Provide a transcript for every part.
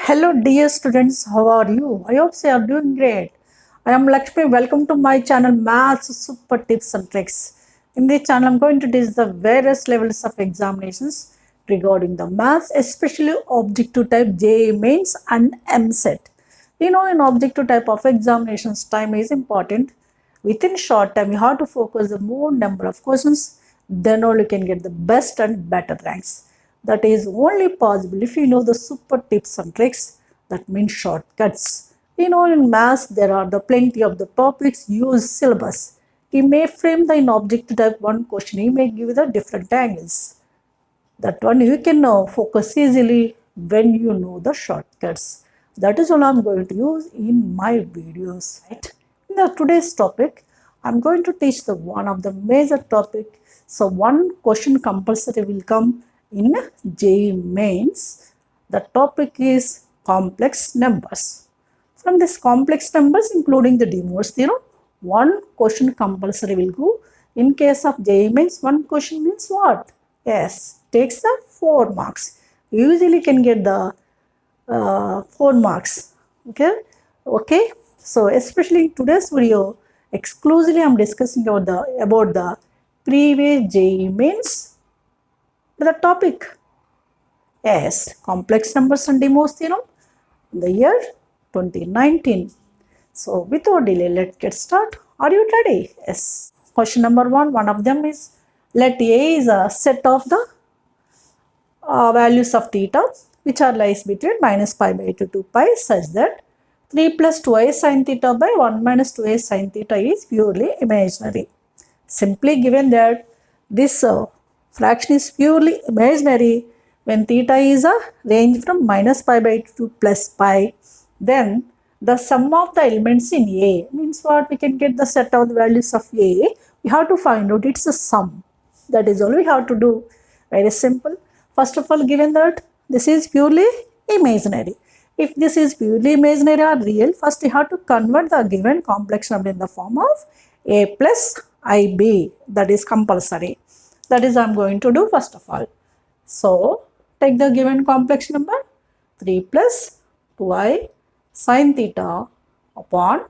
Hello dear students, how are you? I hope you are doing great. I am Lakshmi. Welcome to my channel Maths Super Tips and Tricks. In this channel, I am going to teach the various levels of examinations regarding the maths, especially objective type JEE Mains and MSET. You know, in objective type of examinations, time is important. Within short time, you have to focus the more number of questions, then only you can get the best and better ranks. That is only possible if you know the super tips and tricks, that means shortcuts. You know, in maths, there are the plenty of the topics use syllabus. He may frame the in objective type one question, he may give the different angles. That one you can focus easily when you know the shortcuts. That is all I'm going to use in my videos. Right? In the today's topic, I'm going to teach the one of the major topic. So one question compulsory will come in JEE Mains. The topic is complex numbers. From this complex numbers, including the DEMOIVRE'S theorem, one question compulsory will go. In case of JEE Mains, one question means what? Yes, takes the 4 marks. You usually can get the 4 marks. Okay. So especially in today's video, exclusively I am discussing about the previous JEE Mains. The topic, yes, complex numbers and DEMOIVRE'S theorem in the year 2019. So without delay, let's get started. Are you ready? Yes. Question number one of them is, let A is a set of the values of theta which are lies between minus pi by 2 to pi such that 3 plus 2i sin theta by 1 minus 2a sin theta is purely imaginary. Simply given that this fraction is purely imaginary when theta is a range from minus pi by 2 to plus pi, then the sum of the elements in A means what? We can get the set of the values of A. We have to find out its a sum. That is all we have to do. Very simple. First of all, given that this is purely imaginary. If this is purely imaginary or real, first you have to convert the given complex number in the form of A plus IB. That is compulsory. That is I am going to do first of all. So, take the given complex number 3 plus 2i sin theta upon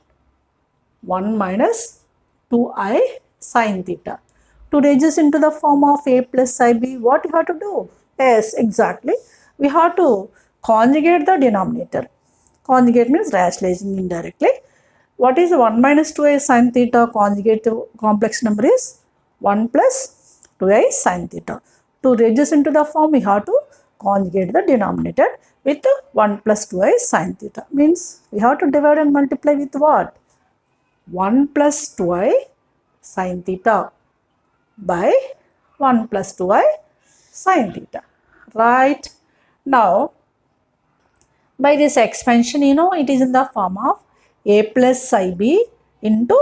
1 minus 2i sin theta. To reduce into the form of A plus IB, what you have to do? Yes, exactly. We have to conjugate the denominator. Conjugate means rationalizing indirectly. What is 1 minus 2i sin theta? Conjugate to complex number is 1 plus 2i sin theta. To reduce into the form, we have to conjugate the denominator with 1 plus 2i sin theta. Means we have to divide and multiply with what? 1 plus 2i sin theta by 1 plus 2i sin theta. Right? Now, by this expansion, you know, it is in the form of A plus IB into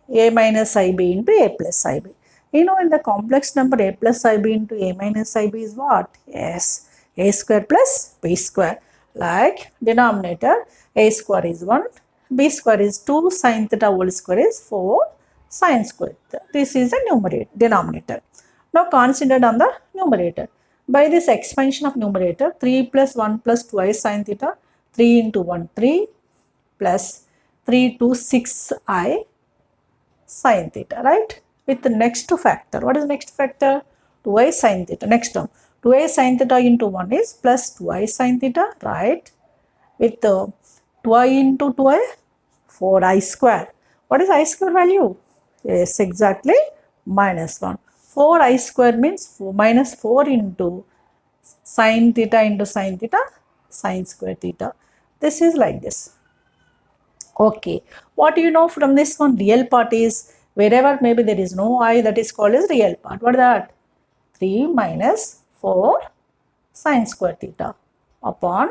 A minus IB into A plus IB. You know, in the complex number, A plus IB into A minus IB is what? Yes, A square plus B square. Like denominator, A square is 1, B square is 2, sin theta whole square is 4, sin square. This is the numerator, denominator. Now considered on the numerator. By this expansion of numerator, 3 plus 1 plus 2i sin theta, 3 into 1, 3 plus 3 to 6i sin theta, right? With the next factor. What is the next factor? 2i sin theta. Next term. 2i sin theta into 1 is plus 2i sin theta, right? With 2i into 2i, 4i square. What is I square value? Yes, exactly, minus 1. 4i square means 4 minus 4 into sin theta into sin theta, sin square theta. This is like this. Okay, what do you know from this one? Real part is wherever maybe there is no I, that is called as real part. What is that? 3 minus 4 sin square theta upon,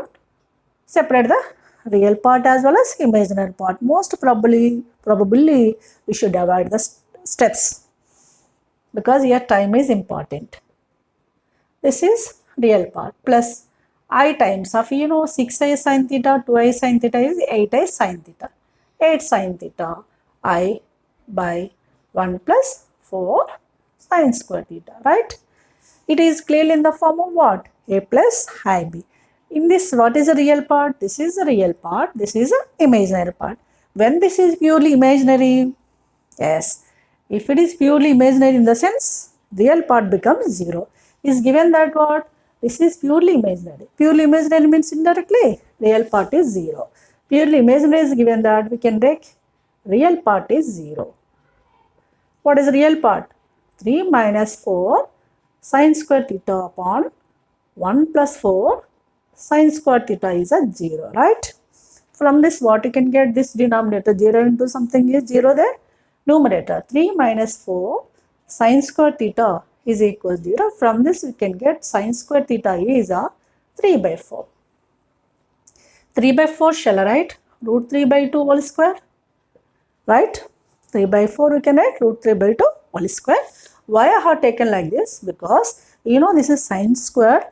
separate the real part as well as imaginary part. Most probably we should avoid the steps because here time is important. This is real part plus I times of, you know, 6i sin theta, 2i sin theta is 8i sin theta. 8 sin theta I by 1 plus 4 sin square theta, right? It is clearly in the form of what? A plus IB. In this, what is the real part? This is the real part. This is the imaginary part. When this is purely imaginary, yes, if it is purely imaginary in the sense, real part becomes 0. Is given that what? This is purely imaginary. Purely imaginary means indirectly, real part is 0. Purely imaginary is given that we can take real part is 0. What is real part? 3 minus 4 sin square theta upon 1 plus 4 sin square theta is a 0, right? From this, what you can get? This denominator 0 into something is 0 there. Numerator 3 minus 4 sin square theta is equals to 0. From this, we can get sin square theta is a 3 by 4. 3 by 4 shall I write? Root 3 by 2 whole square, right? 3 by 4 we can write root 3 by 2 whole square. Why I have taken like this? Because you know this is sine square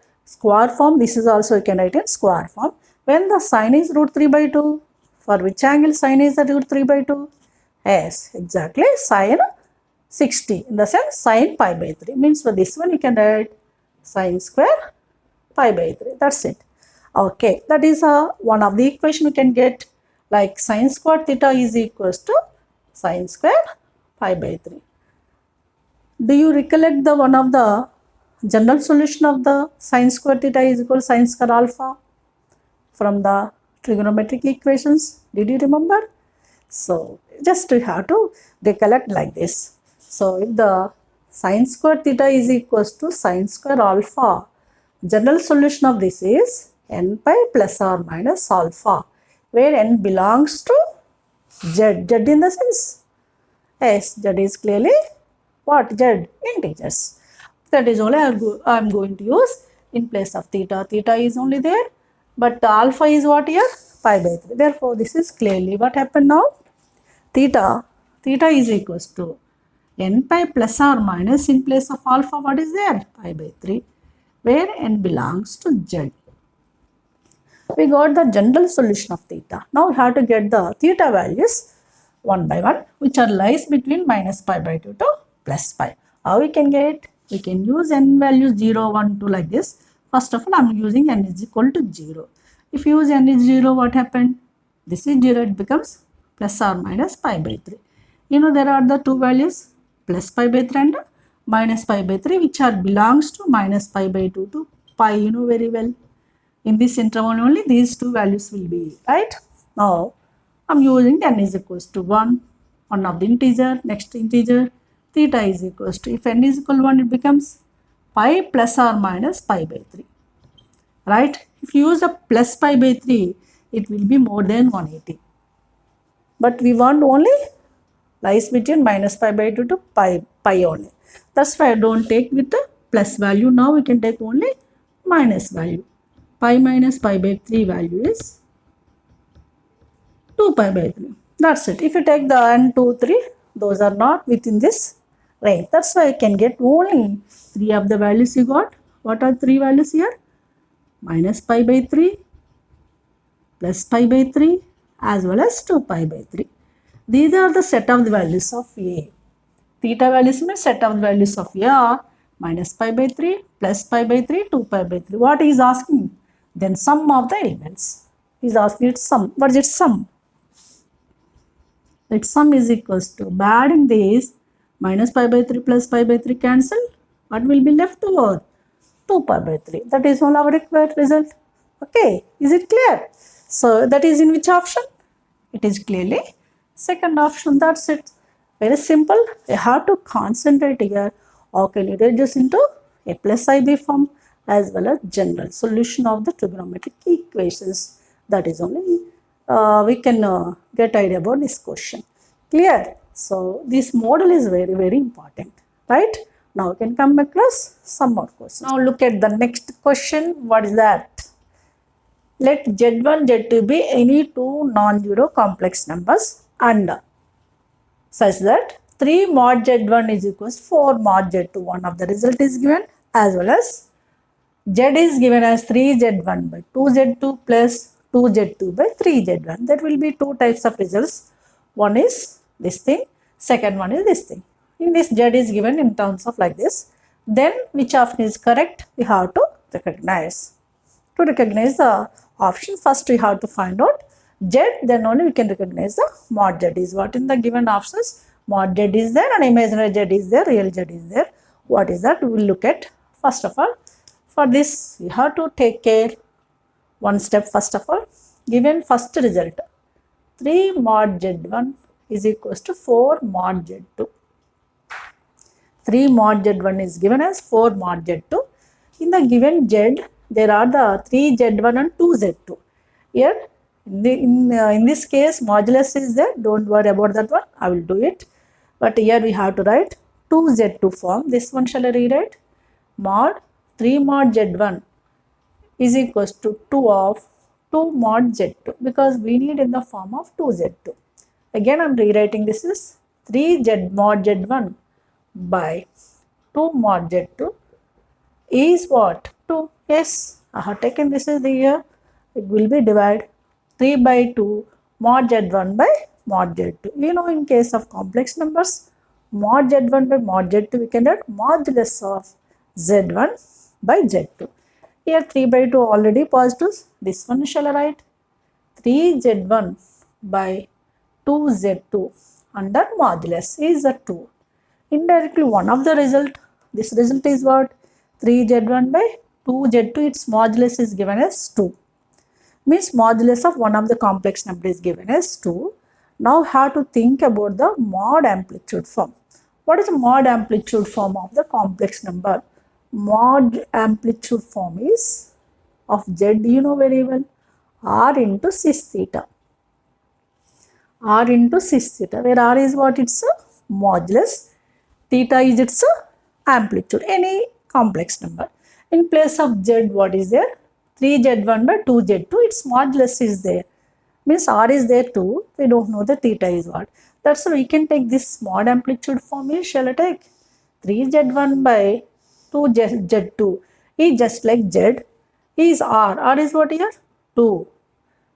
form. This is also you can write in square form. When the sine is root 3 by 2, for which angle sine is the root 3 by 2? Yes, exactly sine 60. In the sense sine pi by 3 means for this one you can write sine square pi by 3. That's it. Okay, that is one of the equation we can get, like sine square theta is equals to sine square pi by 3. Do you recollect the one of the general solution of the sine square theta is equal to sine square alpha from the trigonometric equations? Did you remember? So just you have to recollect like this. So if the sine square theta is equals to sine square alpha, general solution of this is n pi plus or minus alpha, where n belongs to z. Z in the sense, yes, z is clearly what? Z, integers. That is only I am going to use in place of theta. Theta is only there, but alpha is what here? Pi by 3. Therefore, this is clearly what happened now? Theta is equals to n pi plus or minus in place of alpha, what is there? Pi by 3, where n belongs to z. We got the general solution of theta. Now we have to get the theta values one by one, which are lies between minus pi by 2 to plus pi. How we can get? We can use n values 0, 1, 2 like this. First of all, I am using n is equal to 0. If you use n is 0, what happened? This is 0, it becomes plus or minus pi by 3. You know there are the two values, plus pi by 3 and minus pi by 3, which are belongs to minus pi by 2 to pi, you know very well. In this interval only these two values will be, right? Now I am using n is equals to 1, one of the integer, next integer, theta is equals to, if n is equal to 1, it becomes pi plus or minus pi by 3, right? If you use a plus pi by 3, it will be more than 180. But we want only lies between minus pi by 2 to pi only. That's why I don't take with the plus value. Now we can take only minus value. Pi minus pi by 3 value is 2 pi by 3. That's it. If you take the n, 2, 3, those are not within this range. That's why I can get only 3 of the values you got. What are 3 values here? Minus pi by 3, plus pi by 3, as well as 2 pi by 3. These are the set of the values of A. Theta values means set of the values of A are minus pi by 3, plus pi by 3, 2 pi by 3. What he is asking? Then sum of the elements. He is asking its sum. What is its sum? Its sum is equals to, by adding these, minus pi by 3 plus pi by 3 cancel. What will be left over? 2 pi by 3. That is all our required result. Okay, is it clear? So that is in which option? It is clearly second option. That's it. Very simple. You have to concentrate here. How can you reduce into a plus IB form as well as general solution of the trigonometric equations? That is only we can get idea about this question. Clear? So this model is very, very important, right? Now we can come across some more questions. Now look at the next question. What is that? Let Z1, Z2 be any two non-zero complex numbers and such that 3 mod Z1 is equals to 4 mod Z2. One of the result is given, as well as Z is given as 3Z1 by 2Z2 plus 2Z2 by 3Z1. There will be two types of results. One is this thing, second one is this thing. In this, Z is given in terms of like this. Then which option is correct? We have to recognize. To recognize the option, first we have to find out Z, then only we can recognize the mod Z is what in the given options. Mod Z is there and imaginary Z is there, real Z is there. What is that? We will look at first of all. For this, we have to take care one step first of all. Given first result, 3 mod Z1 is equals to 4 mod Z2. 3 mod Z1 is given as 4 mod Z2. In the given Z, there are the 3 Z1 and 2 Z2. Here, in this case, modulus is there. Don't worry about that one. I will do it. But here we have to write 2 Z2 form. This one shall I rewrite? Mod 3 mod Z1 is equals to 2 of 2 mod Z2 because we need in the form of 2 Z2. Again, I am rewriting this is 3 Z mod Z1 by 2 mod Z2 is what? 2. Yes, I have taken this is the here. It will be divided 3 by 2 mod Z1 by mod Z2. You know, in case of complex numbers, mod Z1 by mod Z2 we can write modulus of Z1 by Z2. Here 3 by 2 already positives. This one shall I write 3 Z1 by 2 Z2 under modulus is a 2. Indirectly one of the result, this result is what? 3 Z1 by 2 Z2, its modulus is given as 2. Means modulus of one of the complex number is given as 2. Now have to think about the mod amplitude form. What is the mod amplitude form of the complex number? Mod amplitude form is of Z, you know very well, R into cis theta. R into cis theta, where R is what? It's a modulus. Theta is its amplitude, any complex number. In place of Z, what is there? 3Z1 by 2Z2, its modulus is there. Means R is there too, we don't know the theta is what. That's why we can take this mod amplitude form is, shall I take? 3Z1 by 2Z2 is just like Z, is R. R is what here? 2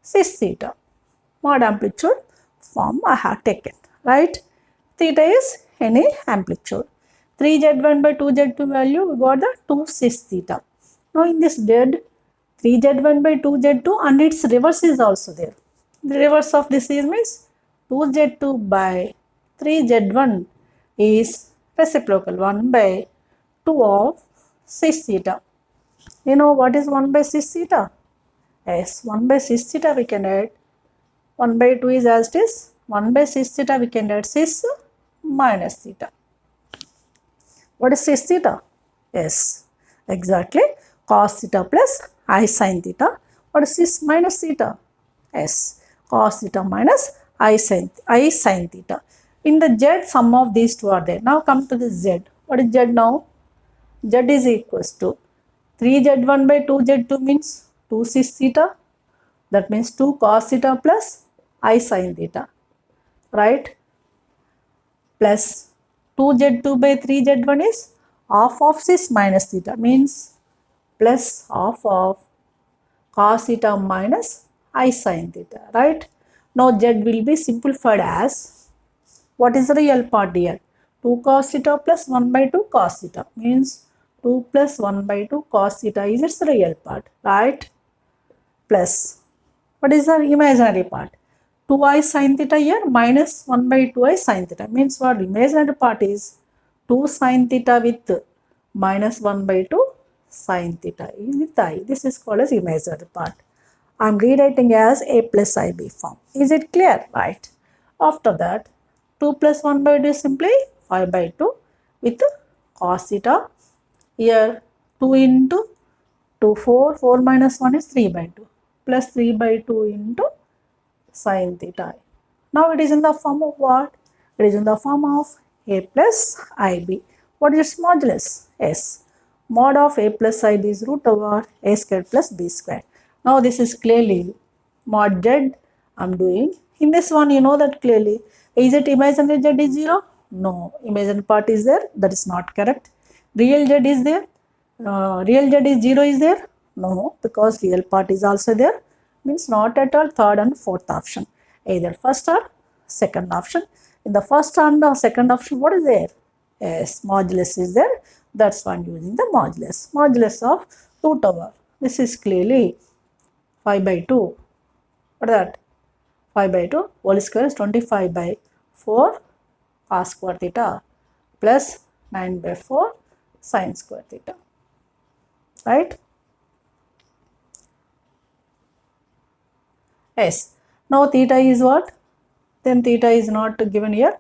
cis theta. Mod amplitude form I have taken, right? Theta is any amplitude. 3Z1 by 2Z2 value, we got the 2 cis theta. Now in this Z, 3Z1 by 2Z2 and its reverse is also there. The reverse of this is means 2Z2 by 3Z1 is reciprocal 1 by 2 of cis theta. You know what is 1 by cis theta? Yes, 1 by cis theta we can add. 1 by 2 is as it is. 1 by cis theta we can add cis minus theta. What is cis theta? Yes, exactly. Cos theta plus I sin theta. What is cis minus theta? Yes, cos theta minus I sin theta. In the Z, sum of these two are there. Now come to the Z. What is Z now? Z is equals to 3Z1 by 2Z2 means 2 cis theta. That means 2 cos theta plus I sin theta. Right? Plus 2Z2 by 3Z1 is half of cis minus theta, means plus half of cos theta minus I sin theta, right? Now Z will be simplified as, what is the real part here? 2 cos theta plus 1 by 2 cos theta, means 2 plus 1 by 2 cos theta is its real part, right? Plus, what is the imaginary part? 2i sin theta here minus 1 by 2i sin theta, means what? Imaginary part is 2 sin theta with minus 1 by 2 sin theta with I. This is called as imaginary part. I am rewriting as a plus ib form. Is it clear? Right. After that, 2 plus 1 by 2 is simply 5 by 2 with cos theta. Here 2 into 2, 4 minus 1 is 3 by 2 plus 3 by 2 into sin theta. Now it is in the form of what? It is in the form of a plus ib. What is its modulus? S. Mod of a plus ib is root over a squared plus b squared. Now this is clearly mod Z I am doing. In this one you know that clearly. Is it imaginary Z is 0? No. Imaginary part is there. That is not correct. Real Z is there. Real Z is 0 is there? No, because real part is also there. Means not at all third and fourth option. Either first or second option. In the first and the second option, what is there? Yes, modulus is there. That's why I am using the modulus. Modulus of root over This is clearly 5 by 2. What is that? 5 by 2 whole square is 25 by 4 cos square theta plus 9 by 4 sin square theta. Right? Yes. Now theta is what? Then theta is not given here.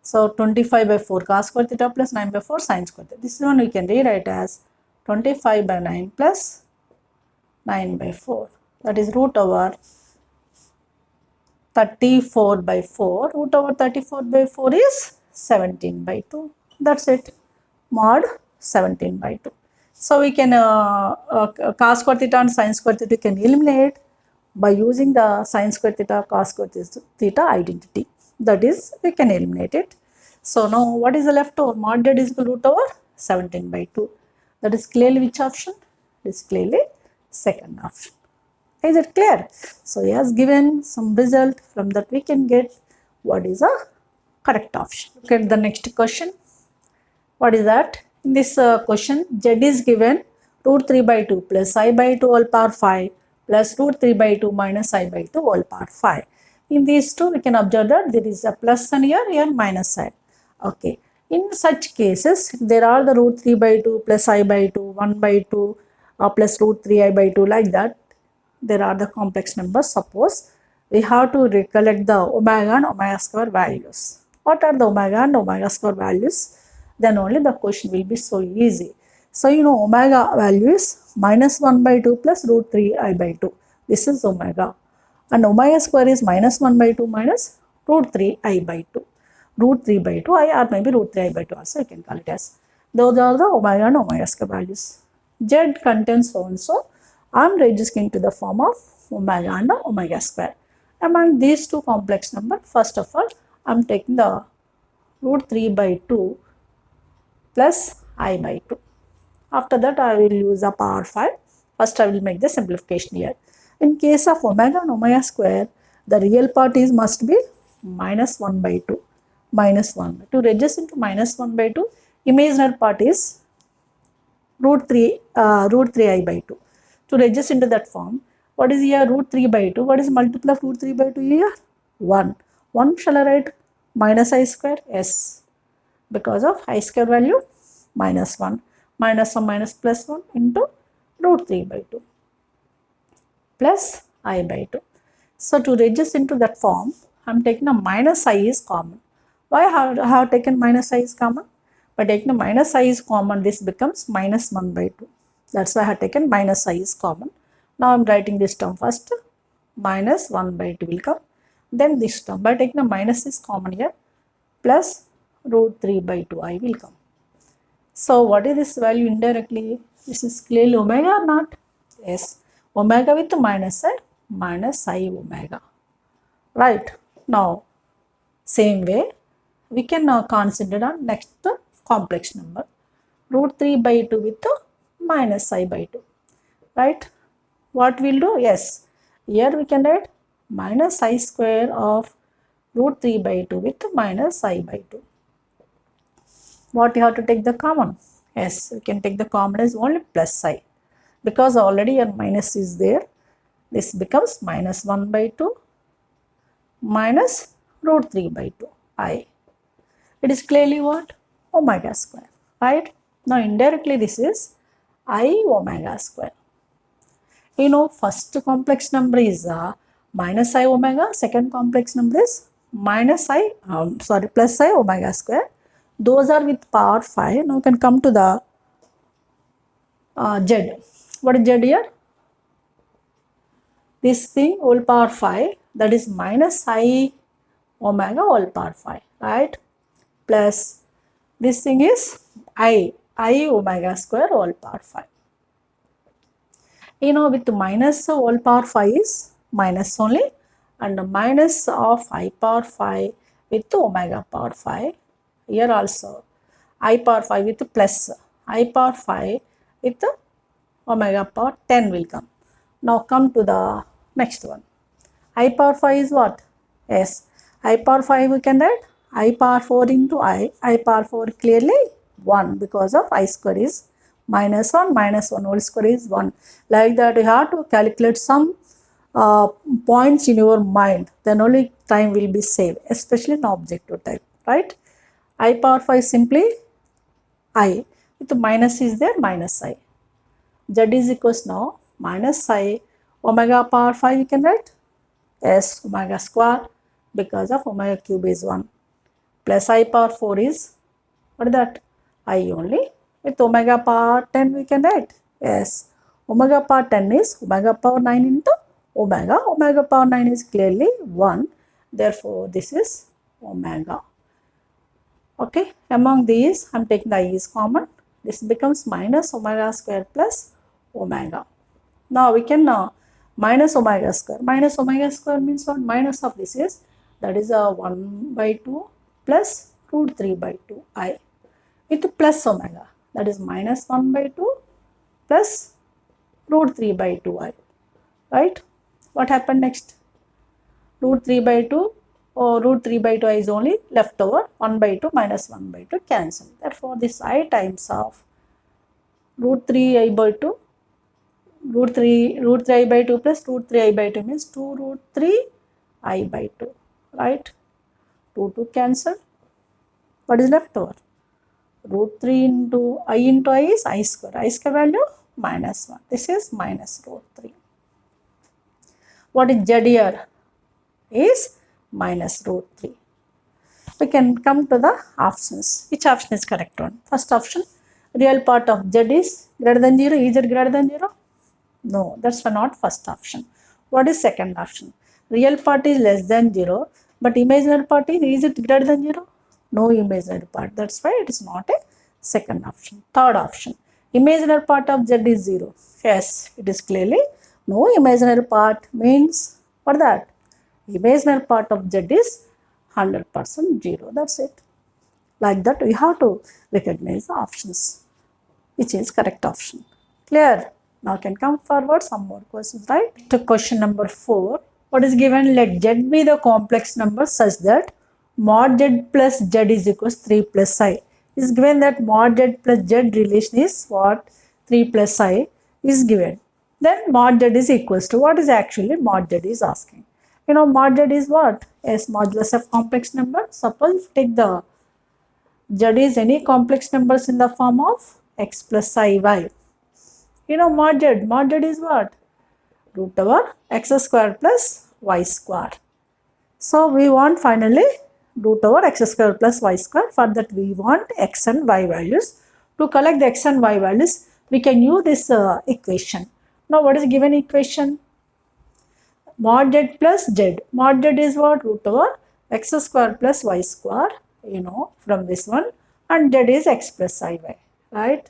So 25 by 4 cos square theta plus 9 by 4 sin square theta. This one we can rewrite as 25 by 9 plus 9 by 4. That is root over 34 by 4. Root over 34 by 4 is 17 by 2. That's it. Mod 17 by 2. So we can cos square theta and sin square theta can eliminate by using the sin square theta cos square theta identity. That is, we can eliminate it. So now what is the left over? Mod z is equal to root over 17 by 2. That is clearly which option? It is clearly second option. Is it clear? So he has given some result, from that we can get what is a correct option. Look at the next question. What is that? In this question, z is given root 3 by 2 plus I by 2 whole power 5 plus root 3 by 2 minus I by 2 whole power 5. In these two, we can observe that there is a plus sign here minus sign. Okay. In such cases, if there are the root 3 by 2 plus I by 2, 1 by 2 plus root 3I by 2 like that, there are the complex numbers. Suppose we have to recollect the omega and omega square values. What are the omega and omega square values? Then only the question will be so easy. So you know omega value is minus 1 by 2 plus root 3I by 2. This is omega. And omega square is minus 1 by 2 minus root 3I by 2. Root 3 by 2 I or maybe root 3I by 2 also you can call it as. Those are the omega and omega square values. Z contains so and so. I am reducing to the form of omega and omega square. Among these two complex numbers, first of all, I am taking the root 3 by 2 plus I by 2. After that, I will use a power 5. First, I will make the simplification here. In case of omega and omega square, the real part is must be minus 1 by 2. Minus 1. To reduce into minus 1 by 2, imaginary part is root 3I by 2. To reduce into that form, what is here root 3 by 2? What is multiple of root 3 by 2 here? 1. 1 shall I write minus I square? Yes. Because of I square value minus 1. Minus 1 minus plus 1 into root 3 by 2 plus I by 2. So to reduce into that form, I am taking a minus I is common. Why I have taken minus I is common? By taking a minus I is common, this becomes minus 1 by 2. That's why I have taken minus I is common. Now I am writing this term first. Minus 1 by 2 will come. Then this term, by taking a minus is common here, plus root 3 by 2I will come. So what is this value indirectly? This is clearly omega or not? Yes. Omega with minus I omega. Right. Now, same way, we can now consider on next complex number. Root 3 by 2 with minus I by 2. Right. What we'll do? Yes. Here we can write minus I square of root 3 by 2 with minus I by 2. What you have to take the common? Yes, we can take the common as only plus I. Because already a minus is there, this becomes minus 1 by 2 minus root 3 by 2 I. It is clearly what? Omega square. Right? Now indirectly this is I omega square. You know, first complex number is minus I omega, second complex number is minus plus I omega square. Those are with power 5. Now we can come to the z. What is z here? This thing whole power 5, that is minus I omega whole power 5, right? Plus this thing is I omega square whole power 5. You know, with minus whole power 5 is minus only, and minus of I power 5 with omega power 5. Here also I power 5 with plus I power 5 with omega power 10 will come. Now come to the next one. I power 5 is what? Yes. I power 5 we can write I power 4 into I power 4 clearly 1 because of I square is -1 whole square is 1. Like that, you have to calculate some points in your mind, then only time will be saved, especially in objective type, right? I power 5 simply I, with the minus is there, minus I. Z is equals now minus I omega power 5 you can write S omega square because of omega cube is 1 plus I power 4 is what is that? I only. With omega power 10 we can write S omega power 10 is omega power 9 into omega. Omega power 9 is clearly 1. Therefore, this is omega. Okay, among these I am taking the I is common. This becomes minus omega square plus omega. Now we can minus omega square. Minus omega square means what? Minus of this is, that is a 1 by 2 plus root 3 by 2 I with plus omega, that is minus 1 by 2 plus root 3 by 2 I, right? What happened next? Root 3 by 2 or root 3 by 2 I is only left over, 1 by 2 minus 1 by 2 cancel. Therefore, this I times of root 3 I by 2, root 3 I by 2 plus root 3 I by 2 means 2 root 3 I by 2, right? 2 cancel. What is left over? Root 3 into I is I square. I square value minus 1. This is minus root 3. What is Z here? Is minus root 3. We can come to the options. Which option is correct one? First option, real part of Z is greater than 0. Is it greater than 0? No, that's not first option. What is second option? Real part is less than 0, but imaginary part is it greater than 0? No imaginary part. That's why it is not a second option. Third option, imaginary part of Z is 0. Yes, it is clearly no imaginary part means what that? Imaginary part of Z is 100% 0. That's it. Like that, we have to recognize the options, which is correct option. Clear? Now can come forward some more questions, right? To question number 4. What is given? Let Z be the complex number such that mod Z plus Z is equals 3 plus I. Is given that mod Z plus Z relation is what? 3 plus I is given. Then mod Z is equals to, what is actually mod Z is asking? You know, mod Z is what? S modulus of complex number. Suppose if you take the Z is any complex numbers in the form of x plus I y. You know, mod Z is what? Root over x square plus y square. So we want finally root over x square plus y square. For that we want x and y values. To collect the x and y values, we can use this equation. Now what is given equation? Mod Z plus Z. Mod Z is what? Root over x square plus y square, you know, from this one, and Z is x plus I y, right?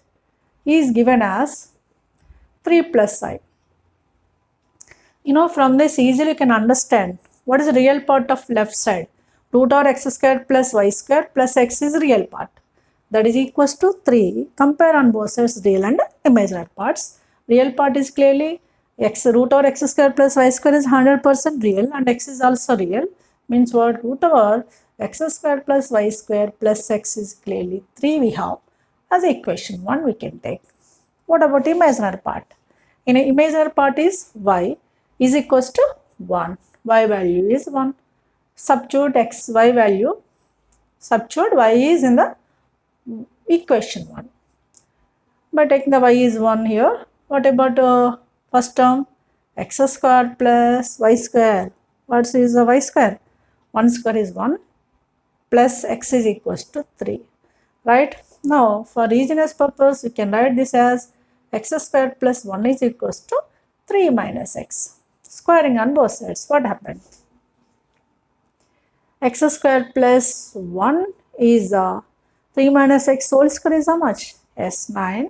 He is given as 3 plus I. You know, from this easily you can understand what is the real part of left side. Root over x square plus y square plus x is real part. That is equals to 3. Compare on both sides real and imaginary parts. Real part is clearly x root over x square plus y square is 100% real and x is also real. Means what? Root over x square plus y square plus x is clearly 3 we have. As equation 1 we can take. What about imaginary part? In imaginary part is y is equals to 1. Y value is 1. Substitute x, y value. Substitute y is in the equation 1. By taking the y is 1 here. What about first term? X square plus y square. What is the y square? 1 square is 1 plus x is equals to 3. Right? Now for easiness purpose, we can write this as x square plus 1 is equals to 3 minus x. Squaring on both sides. What happened? X square plus 1 is 3 minus x whole square is how much? S9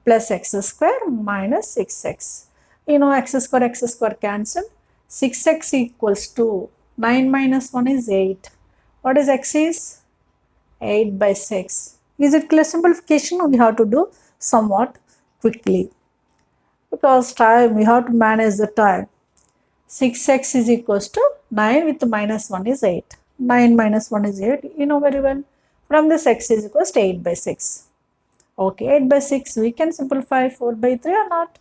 plus x square minus 6x. You know, x square cancel. 6x equals to 9 minus 1 is 8. What is x is? 8 by 6. Is it clear simplification? We have to do somewhat quickly. Because time, we have to manage the time. 6x is equals to 9 with minus 1 is 8. 9 minus 1 is 8. You know very well. From this x is equals to 8 by 6. Okay, 8 by 6, we can simplify 4 by 3 or not?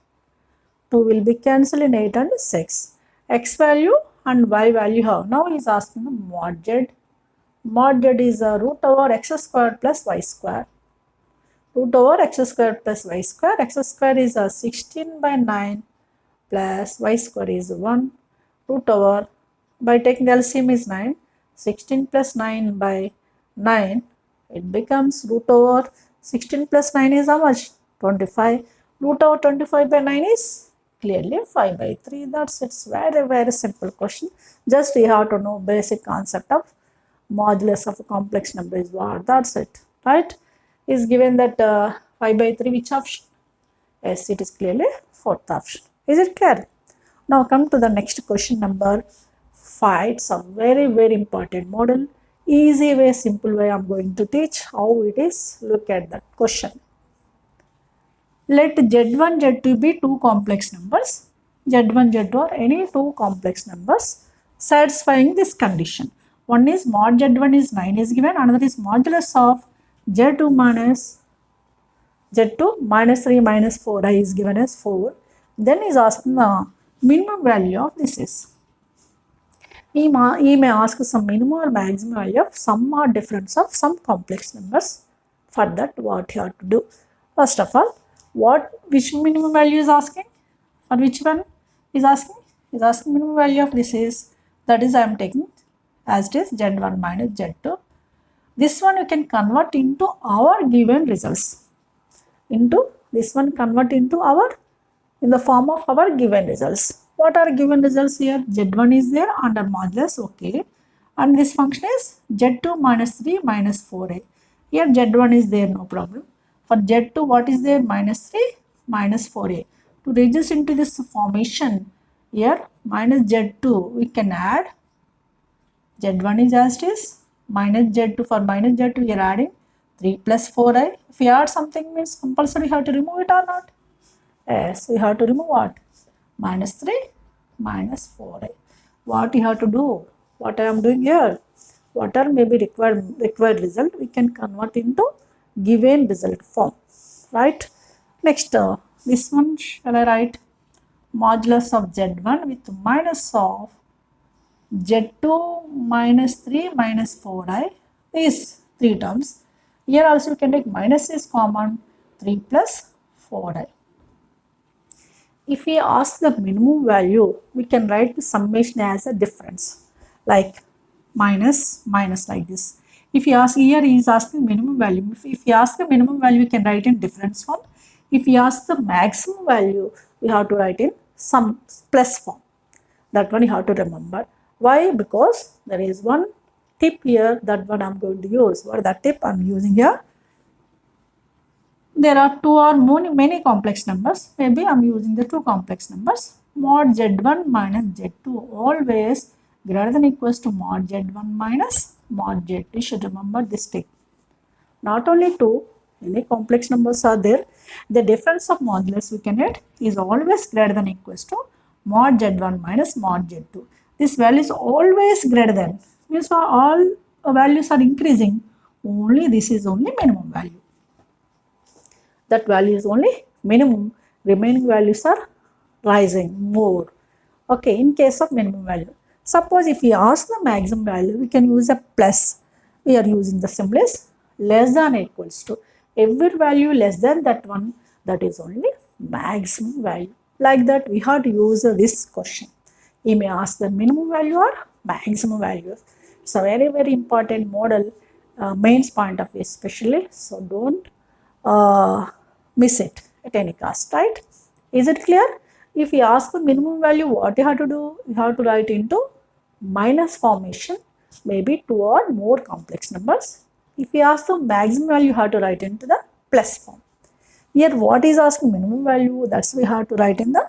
2 will be cancelled in 8 and 6. X value and Y value how? Now he is asking the mod Z. Mod Z is a root over x square plus y square. Root over x square plus y square. X square is a 16 by 9 plus y square is 1. Root over, by taking the LCM is 9. 16 plus 9 by 9. It becomes root over 16 plus 9 is how much? 25. Root over 25 by 9 is clearly 5 by 3. That's it's very simple question. Just you have to know basic concept of modulus of a complex number is what. That's it, right? Is given that 5 by 3, which option? Yes, it is clearly fourth option. Is it clear? Now come to the next question number 5. It's a very important model. Easy way, simple way I am going to teach how it is. Look at that question. Let Z1, Z2 be two complex numbers. Z1, Z2 are any two complex numbers satisfying this condition. One is mod Z1 is 9 is given, another is modulus of Z2 minus 3 minus 4i is given as 4. Then is asking the minimum value of this is. He may ask some minimum or maximum value of sum or difference of some complex numbers. For that, what you have to do? First of all, which minimum value is asking? For which one is asking? Is asking minimum value of this is, that is I am taking as it is Z1 minus Z2. This one you can convert into our given results. This one convert into in the form of our given results. What are given results here? Z1 is there under modulus, okay. And this function is Z2 minus 3 minus 4a. Here Z1 is there, no problem. For Z2, what is there? Minus 3 minus 4a. To reduce into this formation, here minus Z2, we can add. Z1 is as it is. Minus Z2, for minus Z2, we are adding 3 plus 4i. If we add something, means compulsory we have to remove it or not? Yes, we have to remove what? Minus 3 minus 4i. What you have to do? What I am doing here? What are maybe required result? We can convert into given result form, right? Next, this one shall I write? Modulus of Z1 with minus of Z2 minus 3 minus 4i. These three terms. Here also we can take minus is common, 3 plus 4i. If we ask the minimum value, we can write the summation as a difference, like minus like this. If you ask, here he is asking minimum value. If you ask the minimum value, we can write in difference form. If you ask the maximum value, we have to write in some plus form. That one you have to remember. Why? Because there is one tip here, that one I am going to use. What is that tip I am using here? There are two or many complex numbers. Maybe I am using the two complex numbers. Mod Z1 minus Z2 always greater than equals to mod Z1 minus mod Z2. You should remember this tip. Not only two, many complex numbers are there. The difference of modulus we can get is always greater than equals to mod Z1 minus mod Z2. This value is always greater than. Means all values are increasing. Only this is only minimum value. That value is only minimum. Remaining values are rising more. Okay, in case of minimum value. Suppose if we ask the maximum value, we can use a plus. We are using the symbol is less than or equals to. Every value less than that one, that is only maximum value. Like that, we have to use this question. He may ask the minimum value or maximum value. It's a very important model, mains point of view especially. So don't miss it at any cost, right? Is it clear? If you ask the minimum value, what you have to do? You have to write into minus formation, maybe two or more complex numbers. If you ask the maximum value, you have to write into the plus form. Here, what is asking minimum value? That's we have to write in the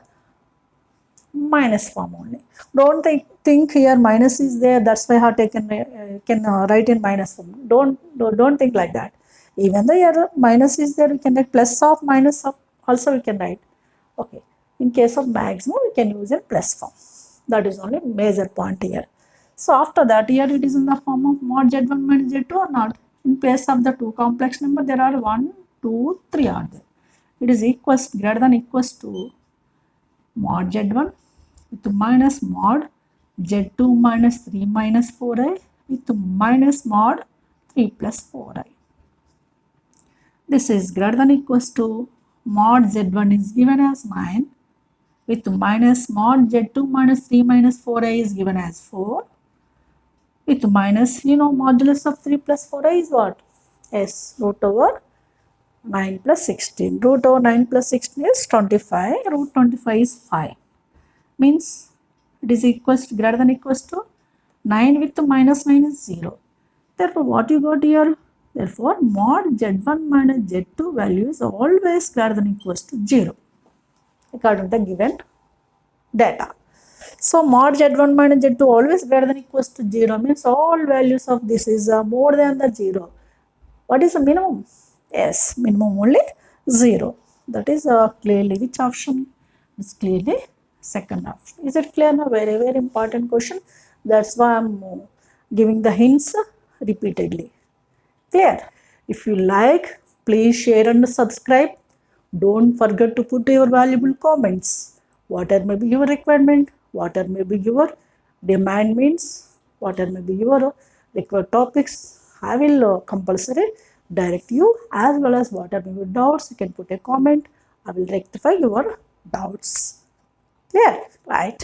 minus form only. Don't think here minus is there. That's why I have taken can write in minus form. Don't think like that. Even though here minus is there, we can write plus of minus of also we can write. Okay. In case of maximum, we can use a plus form. That is only major point here. So after that, here it is in the form of mod Z1 minus Z2 or not. In place of the two complex number, there are 1, 2, 3 are there. It is equals greater than equals to mod Z1 with minus mod Z2 minus 3 minus 4i with minus mod 3 plus 4i. This is greater than equals to mod Z1 is given as 9 with minus mod Z2 minus 3 minus 4i is given as 4 with minus, modulus of 3 plus 4i is what? Yes, root over 9 plus 16. Root over 9 plus 16 is 25. Root 25 is 5. Means it is equals to greater than equals to 9 with minus 9 is 0. Therefore, what you got here? Therefore, mod Z1 minus Z2 value is always greater than equals to 0 according to the given data. So, mod Z1 minus Z2 always greater than equals to 0 means all values of this is more than the 0. What is the minimum? Yes, minimum only 0. That is clearly which option? It's clearly second option. Is it clear now? Very, very important question. That's why I'm giving the hints repeatedly. Clear? If you like, please share and subscribe. Don't forget to put your valuable comments. Whatever may be your requirement, whatever may be your demand means, whatever may be your required topics, I will compulsory direct you, as well as whatever may be doubts, you can put a comment. I will rectify your doubts. Clear? Right.